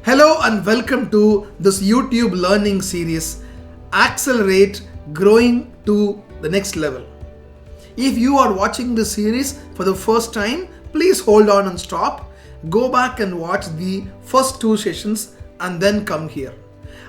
Hello and welcome to this YouTube learning series, Accelerate Growing to the Next Level. If you are watching this series for the first time, please hold on and stop. Go back and watch the first two sessions and then come here.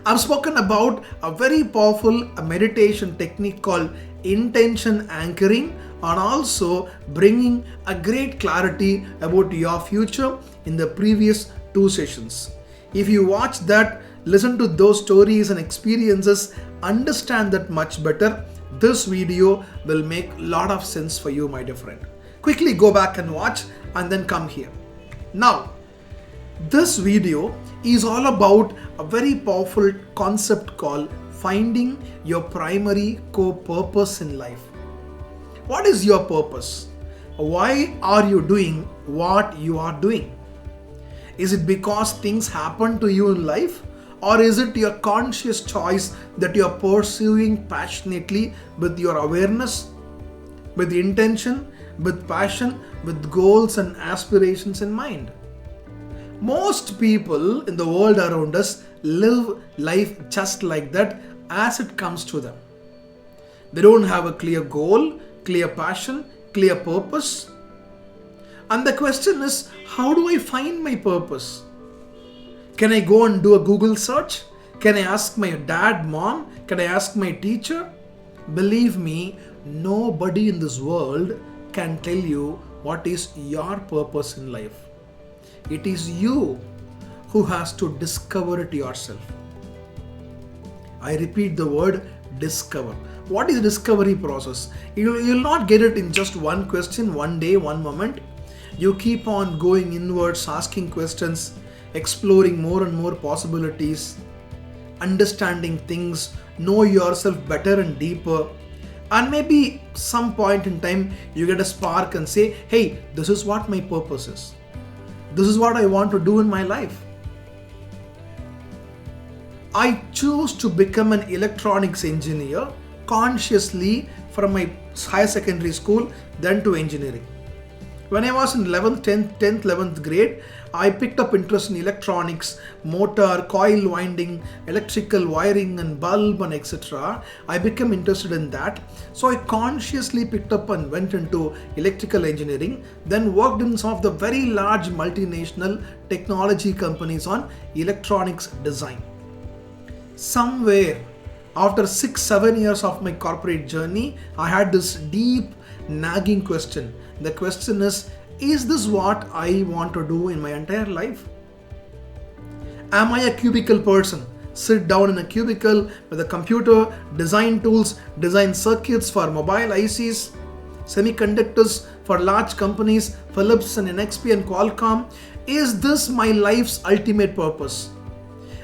I've spoken about a very powerful meditation technique called intention anchoring and also bringing a great clarity about your future in the previous two sessions. If you watch that, listen to those stories and experiences, understand that much better, this video will make a lot of sense for you, my dear friend. Quickly go back and watch and then come here. Now, this video is all about a very powerful concept called finding your primary core purpose in life. What is your purpose? Why are you doing what you are doing? Is it because things happen to you in life? Or is it your conscious choice that you are pursuing passionately with your awareness, with intention, with passion, with goals and aspirations in mind? Most people in the world around us live life just like that as it comes to them. They don't have a clear goal, clear passion, clear purpose. And the question is, how do I find my purpose? Can I go and do a Google search? Can I ask my dad, mom? Can I ask my teacher? Believe me, nobody in this world can tell you what is your purpose in life. It is you who has to discover it yourself. I repeat the word discover. What is the discovery process? You'll not get it in just one question, one day, one moment. You keep on going inwards, asking questions, exploring more and more possibilities, understanding things, know yourself better and deeper. And maybe some point in time you get a spark and say, hey, this is what my purpose is. This is what I want to do in my life. I choose to become an electronics engineer consciously from my higher secondary school, then to engineering. When I was in 10th, 11th grade, I picked up interest in electronics, motor, coil winding, electrical wiring and bulb and etc. I became interested in that. So I consciously picked up and went into electrical engineering, then worked in some of the very large multinational technology companies on electronics design. Somewhere after 6-7 years of my corporate journey, I had this deep nagging question. The question is this what I want to do in my entire life? Am I a cubicle person? Sit down in a cubicle with a computer, design tools, design circuits for mobile ICs, semiconductors for large companies, Philips and NXP and Qualcomm. Is this my life's ultimate purpose?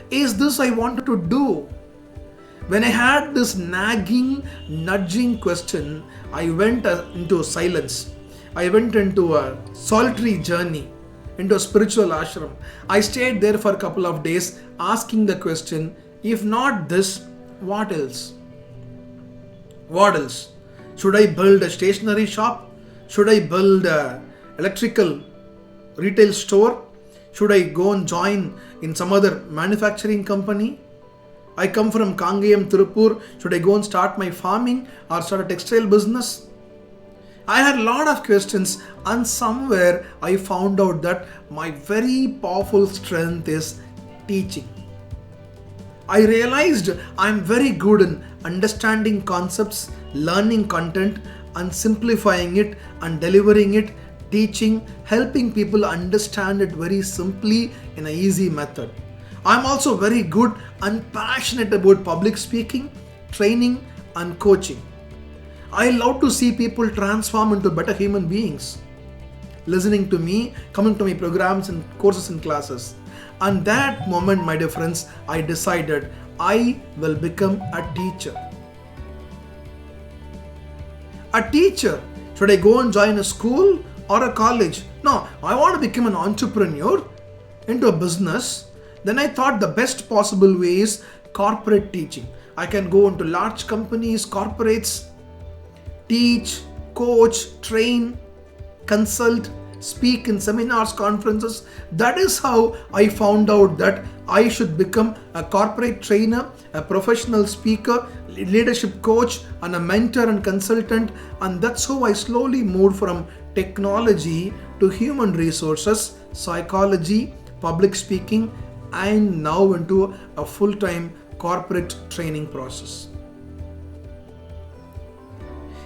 Is this I wanted to do? When I had this nagging, nudging question, I went into silence. I went into a solitary journey, into a spiritual ashram. I stayed there for a couple of days asking the question, if not this, what else? What else? Should I build a stationery shop? Should I build an electrical retail store? Should I go and join in some other manufacturing company? I come from Kangayam, Tirupur. Should I go and start my farming or start a textile business? I had a lot of questions, and somewhere I found out that my very powerful strength is teaching. I realized I'm very good in understanding concepts, learning content and simplifying it and delivering it, teaching, helping people understand it very simply in an easy method. I'm also very good and passionate about public speaking, training and coaching. I love to see people transform into better human beings, listening to me, coming to my programs and courses and classes. And that moment, my dear friends, I decided I will become a teacher. A teacher. Should I go and join a school or a college? No, I want to become an entrepreneur into a business. Then I thought the best possible way is corporate teaching. I can go into large companies, corporates, teach, coach, train, consult, speak in seminars, conferences. That is how I found out that I should become a corporate trainer, a professional speaker, leadership coach, and a mentor and consultant. And that's how I slowly moved from technology to human resources, psychology, public speaking, and now into a full-time corporate training process.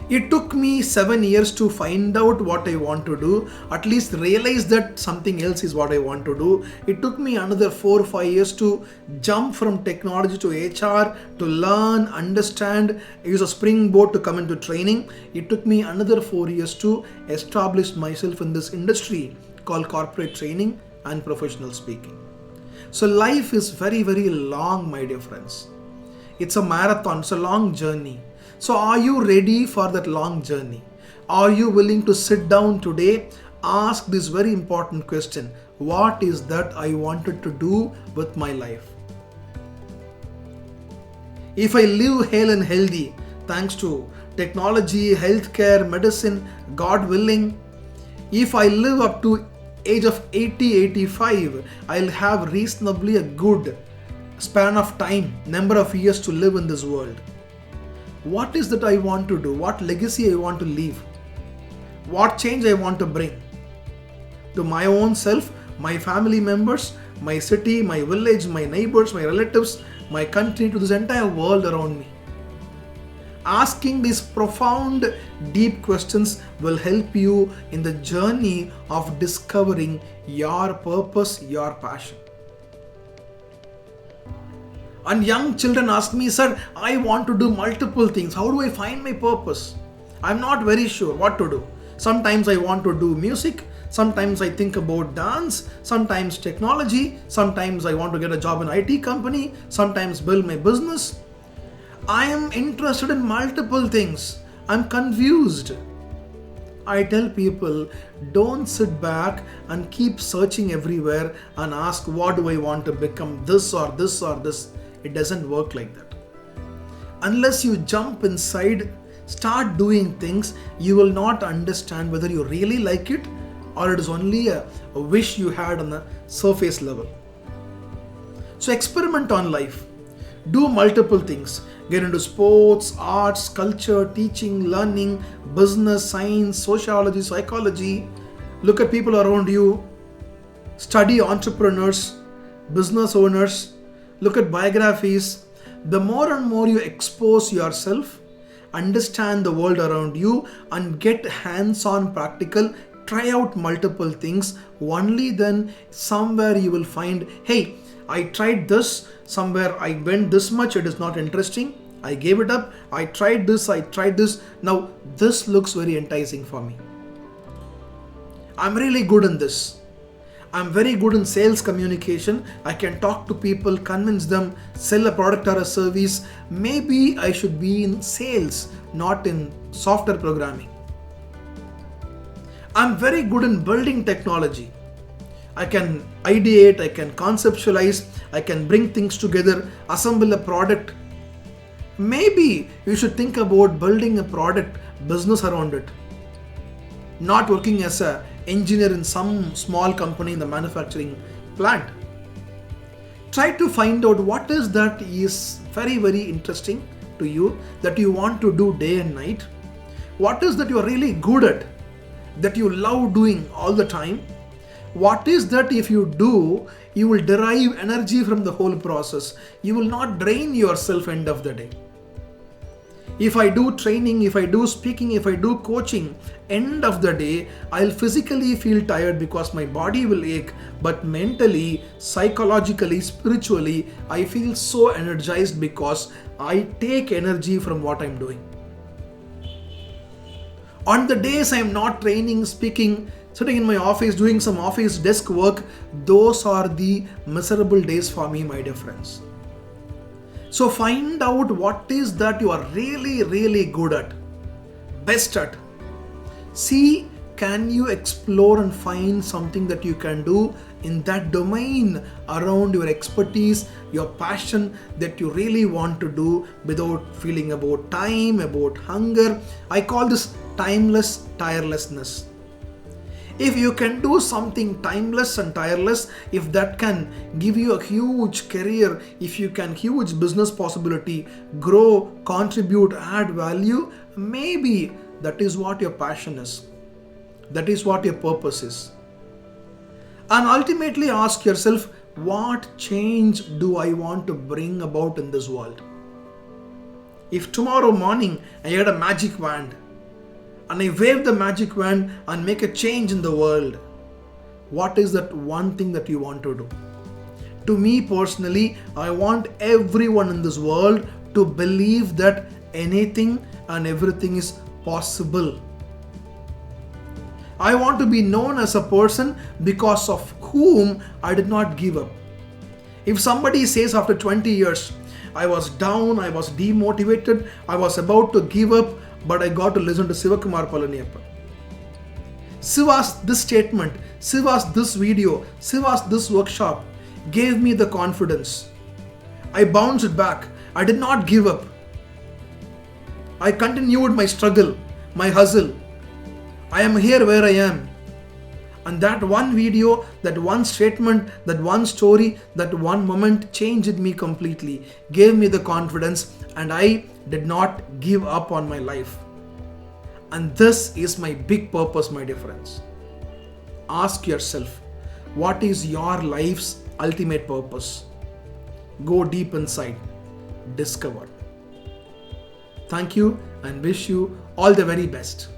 It took me 7 years to find out what I want to do, at least realize that something else is what I want to do. It took me another 4 or 5 years to jump from technology to HR, to learn, understand, use a springboard to come into training. It took me another 4 years to establish myself in this industry called corporate training and professional speaking. So life is very, very long, my dear friends. It's a marathon, it's a long journey. So are you ready for that long journey? Are you willing to sit down today, ask this very important question: what is that I wanted to do with my life? If I live hale and healthy, thanks to technology, healthcare, medicine, God willing, if I live up to age of 80, 85, I'll have reasonably a good span of time, number of years to live in this world. What is that I want to do? What legacy I want to leave? What change I want to bring to my own self, my family members, my city, my village, my neighbors, my relatives, my country, to this entire world around me? Asking these profound, deep questions will help you in the journey of discovering your purpose, your passion. And young children ask me, sir, I want to do multiple things. How do I find my purpose? I'm not very sure what to do. Sometimes I want to do music. Sometimes I think about dance. Sometimes technology. Sometimes I want to get a job in an IT company. Sometimes build my business. I am interested in multiple things. I'm confused. I tell people, don't sit back and keep searching everywhere and ask, what do I want to become, this or this or this. It doesn't work like that. Unless you jump inside, start doing things, you will not understand whether you really like it or it is only a wish you had on the surface level. So experiment on life. Do multiple things. Get into sports, arts, culture, teaching, learning, business, science, sociology, psychology. Look at people around you. Study entrepreneurs, business owners. Look at biographies. The more and more you expose yourself, understand the world around you, and get hands-on practical, try out multiple things, only then somewhere you will find, hey, I tried this, somewhere I went this much, it is not interesting, I gave it up, I tried this, now this looks very enticing for me. I'm really good in this. I'm very good in sales communication. I can talk to people, convince them, sell a product or a service. Maybe I should be in sales, not in software programming. I'm very good in building technology. I can ideate, I can conceptualize, I can bring things together, assemble a product. Maybe you should think about building a product, business around it. Not working as an engineer in some small company in the manufacturing plant. Try to find out what is that is very, very interesting to you, that you want to do day and night. What is that you are really good at, that you love doing all the time. What is that if you do, you will derive energy from the whole process. You will not drain yourself end of the day. If I do training, if I do speaking, if I do coaching, end of the day, I'll physically feel tired because my body will ache, but mentally, psychologically, spiritually, I feel so energized because I take energy from what I'm doing. On the days I'm not training, speaking, sitting in my office, doing some office desk work, those are the miserable days for me, my dear friends. So find out what is that you are really, really good at, best at. See, can you explore and find something that you can do in that domain around your expertise, your passion that you really want to do without feeling about time, about hunger. I call this timeless tirelessness. If you can do something timeless and tireless, if that can give you a huge career, if you can huge business possibility, grow, contribute, add value, maybe that is what your passion is. That is what your purpose is. And ultimately ask yourself, what change do I want to bring about in this world? If tomorrow morning I had a magic wand and I wave the magic wand and make a change in the world, what is that one thing that you want to do? To me personally, I want everyone in this world to believe that anything and everything is possible. I want to be known as a person because of whom I did not give up. If somebody says after 20 years, I was down, I was demotivated, I was about to give up, but I got to listen to Sivakumar Palaniyappan. Siva's this statement, Siva's this video, Siva's this workshop gave me the confidence. I bounced back. I did not give up. I continued my struggle, my hustle. I am here where I am. And that one video, that one statement, that one story, that one moment changed me completely, gave me the confidence, and I did not give up on my life. And this is my big purpose, my dear friends. Ask yourself, what is your life's ultimate purpose? Go deep inside, discover. Thank you and wish you all the very best.